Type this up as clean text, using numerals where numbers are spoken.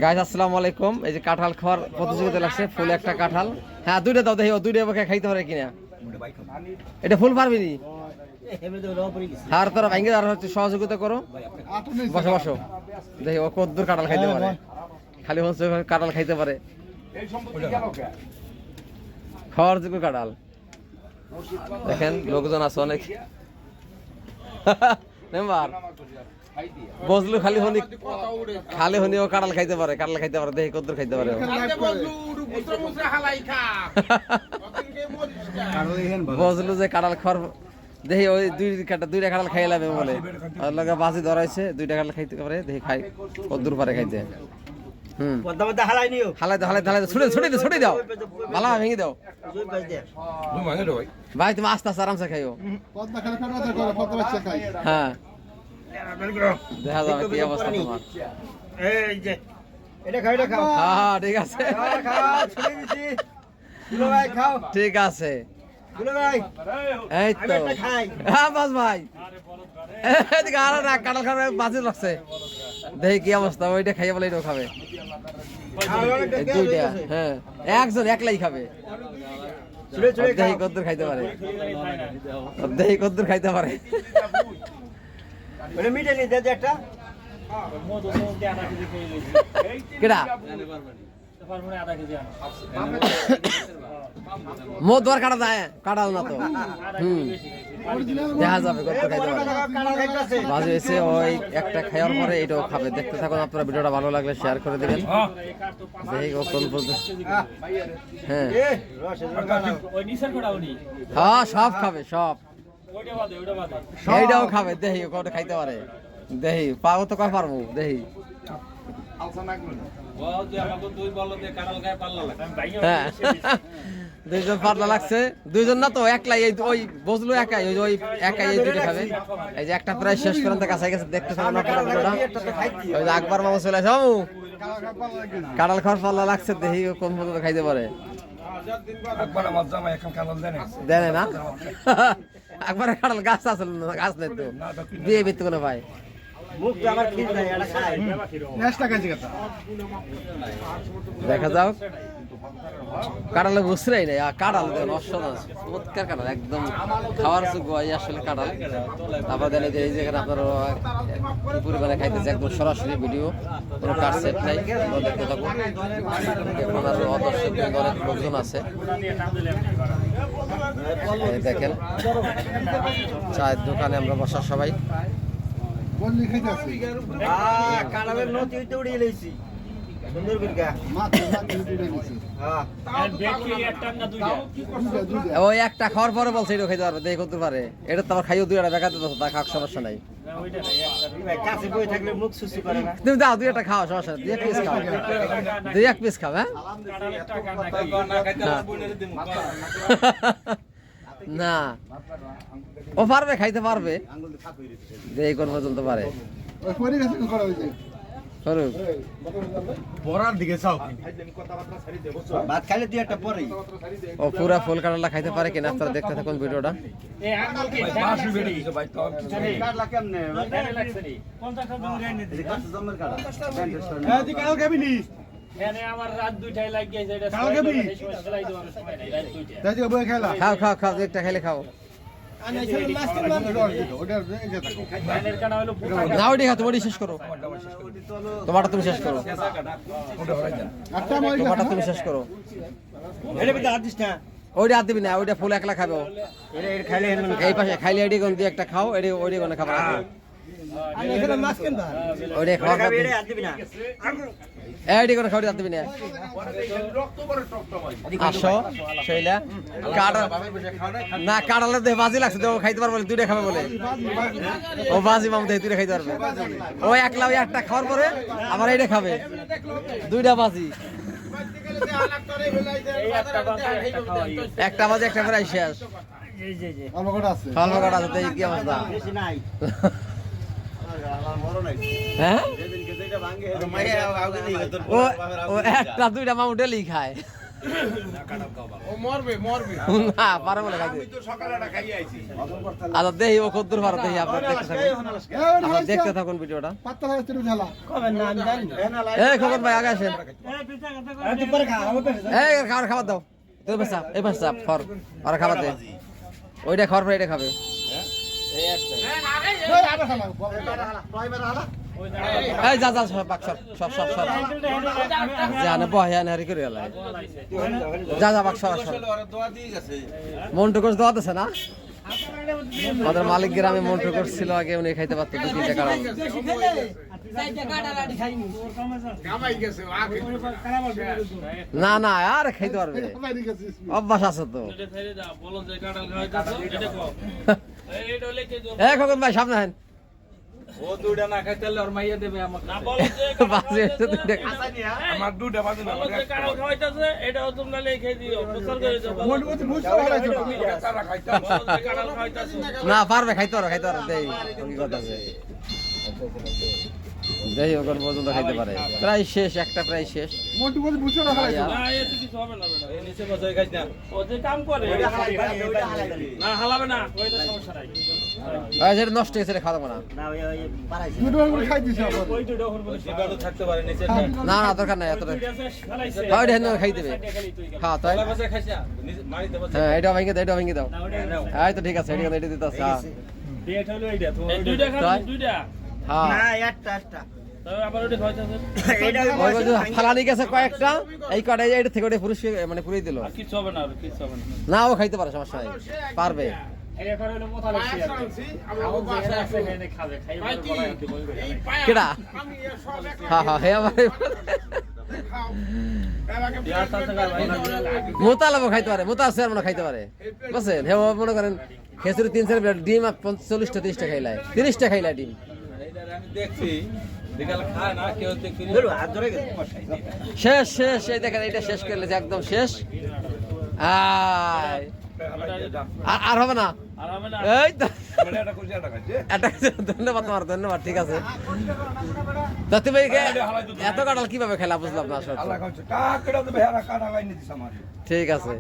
Guys আসসালামু আলাইকুম। এই যে কাঁঠাল খাওয়ার প্রতিযোগিতা লাগছে, ফুল একটা কাঁঠাল। হ্যাঁ দুইটা দাও, দেখি ও দুইটা বকে খাইতে পারে কিনা। এটা ফুল পারবি নি? আর তোরা ভাঙ্গে আর হচ্ছে সহযোগিতা করো। বসো বসো, দেখি ও কদ্দুর কাঁঠাল খাইতে পারে। খালি হচ্ছে কাঁঠাল খাইতে পারে, খাওয়ার যোগ্য কাঁঠাল। দেখেন লোকজন আছে অনেক। মেম্বার বজলু খালি হনি ও কাঁঠাল খাইতে পারে, কাঁঠাল খাইতে পারে। দেখি কদ্দুর খাইতে পারে। বজলু যে কাঁঠাল খাওয়ার, দেখি ওই দুইটা কাঁঠাল খাই লাবে বলে আর লগে বাজি ধরাইছে। দুইটা কাঁঠাল খাইতে পারে, দেখি খাই কদ্দুর পারে খাইতে। ছুটে দাও, ভালো ভেঙে দাও ভাই। তুমি আস্তে আস্তে আরামসে খাইও। হ্যাঁ দেখা যাবে কি অবস্থা তোমার। হ্যাঁ ঠিক আছে, ঠিক আছে। এই তো হ্যাঁ বাস ভাই, কাঁঠাল খাবে বাজি লাগছে। দেখি কি অবস্থা। ওইটা খাইয়ে বলে এটাও খাবে। দুইটা হ্যাঁ, একজন একলাই খাবে। দেখি কদ্দুর খাইতে পারে, দেখি কদ্দুর খাইতে পারে। কেডা মধুয়ার কাটা যায়, কাটাল না তো। দেখা যাবে কত খাইতে পারে। বাজে এসে ওই একটা খাওয়ার পরে এটাও খাবে। দেখতে থাকুন আপনারা। ভিডিওটা ভালো লাগলে শেয়ার করে দেবেন। দেখি কোন পর্যন্ত। হ্যাঁ হ্যাঁ সব খাবে, সব এইটাও খাবে। দেখি কত খাইতে পারে। দেখি পাবো তো কয় পারবো। দেখি দুইজন পাতলা লাগছে, দুইজন না তো একলাই। ওই বজলু একাই, ওই একাই এই দুটো খাবে। এই যে একটা প্রায় শেষ পর্যন্ত কাছে গেছে। দেখতে থাকুন আপনারা ভিডিওটা। ওই যে আকবর মামু চলে আসে। মামু কাঁঠাল খাওয়ার পাল্লা লাগছে, দেখি কোন পর্যন্ত খাইতে পারে। দেনে না একবারে কাঁঠাল গাছ আসল না, গাছ নাই তো দিয়ে বিত্ত কোনো ভাই। দেখা যাও কাঁঠালে বুঝছেই নাই। কাঁঠাল অসাধারণ চমৎকার কাঁঠাল, একদম খাওয়ার যোগ্য আসলে কাঁঠাল। তারপর দেন এই জায়গায় আপনারা কি পরিমাণে খাইতেছে, একদম সরাসরি ভিডিও, কোনো কার সেট নাই। দেখতে থাকুন। এখন আরো অদর্শক অনেক লোকজন আছে। দেখেন চায়ের দোকানে আমরা বসা সবাই। ওই একটা খাওয়ার পরে বলছে এটা খাইতে পারবে। দেখি করতে পারে। এটা তো আবার খাইও দুইটা দেখাতে তো তা খাওয়ার সমস্যা নাই। তুমি দাও দুই একটা খাও, সমস্যা নেই। দুই এক পিস খাও, দুই এক পিস খাও। হ্যাঁ না ও পারবে, খাইতে পারবে। দেখি কোন পর্যন্ত পারে। ও পুরা ফুল কাঁঠালটা খাইতে পারে কিনা আপনারা দেখতে থাকুন ভিডিওটা। খাও খাও খাও, একটা খাইলে খাও। না ওইটা খাও, তোমারই শেষ করো। তোমারটা তুমি শেষ করো, তোমারটা তুমি শেষ করো। ওইটা আর দিবি না, ওইটা ফুল একলা খাবো। এই পাশে খাইলে এডি কোন দিয়ে একটা খাও, এডি ওইডি কোন খাবার। ওইটা খাওয়া দিবি না, এডি কোন খাওয়া দিবি না। আসো শৈলা না, কাঁঠালের দেহে বাজি লাগছে তো খাইতে পারবো, দুইটা খাবে বলে। ও বাজি মামু দেহে দুইটা খাইতে পারবে। ও একলা ওই একটা খাওয়ার পরে আবার এইটা খাবে, দুইটা বাজি। একটা বাজে একটা প্রায় শেষ। ফলমকাট আছে, দেখি কি অবস্থা। হ্যাঁ ও একটা দুইটা মামু ডেলি খায়। না পারে বলে খাইতে আচ্ছা দেখি ও কদ্দুর পারে দেখি আপনারা দেখতে থাকুন ভিডিওটা এই খবর ভাই আগে আসেন এই খাবার দাও তুই বেসা এই বেসা ফর আর খাবার দে ওইটা খাওয়ার পরে এটা খাবে এই যা যা সব বাক্স সব সব সব জানে বহে না হারি করে গেল যা যা বাক্স সব মন্টু কোর্স দেওয়া আছে না আমাদের মালিক গ্রামে মন্টু কোর্স ছিল আগে উনি খাইতে পারতো 2-3 টাকা না না আর খাইতে পারবে অভ্যাস আছে তো এই খোকন ভাই সামনে আহেন ও দুইটা না খাইতেলে ওর মাইয়া দেবে আমাকে না বলো যে বাজে আমার দুইটা বাজে না বলো যে কারো খাওয়াইতাছে এটাও তোমরা লেখে দিও প্রচার করে দাও না পারবে খাইতে পারো দেই কি কথা আছে দেই ওখান পর্যন্ত খাইতে পারে প্রায় শেষ একটা প্রায় শেষ মোটু বল বুঝছো না ভাই না এত কিছু হবে না বেটা এই নিচে বসে খাইছ না ও যে কাম করে না হালাবে না ওইটা সমস্যা নাই এই যে নষ্ট হয়েছে খাওয়া যাবে না না ওই পারাইছে দুটো করে খাই দিছ আবার ওই দুটো হল বলে সেবারও থাকতে পারে নিচে না না দরকার নাই এতটা হয় রে খাই দেবে হ্যাঁ তাই বসে খাইছ মারিতে বসে হ্যাঁ এটা ভেঙে দাও এই তো ঠিক আছে এটা দিতে আছে ডেট হলো এইটা তো দুইটা খাই দুইটা হ্যাঁ না একটা তবে আবার ওটা খাইতাছে এইটা ওই যে ফালানি গেছে কয়েকটা এই কটা এটা থেকে ওটা পুরুষ মানে পুরোই দিল আর কিছু হবে না আর কিছু হবে না না ও খাইতে পারে সমস্যা নাই পারবে এই এখন হলো মোতা লাগছে আমার বাসায় আছে এনে খাবে খাইবে কেডা হ্যাঁ হ্যাঁ হে আমার মোতা লাভ খাইতে পারে মোতা আছে আর মনে খাইতে পারে বুঝছেন হে মনে করেন খেসুরি 3-4 প্লেট ডিম 40টা 30টা খাইলাই 30টা খাইলাই ডিম আমি দেখছি বিকাল খায় না কেউ দেখি ধরো হাত ধরে গেছে শেষ এই দেখেন এটা শেষ করলে যে একদম শেষ আয় আর হবে না আর হবে না এই তো এটা ধন্যবাদ ঠিক আছে দত্তি ভাই এত কাঁঠাল কিভাবে খেলা বুঝলাম না আসলে ঠিক আছে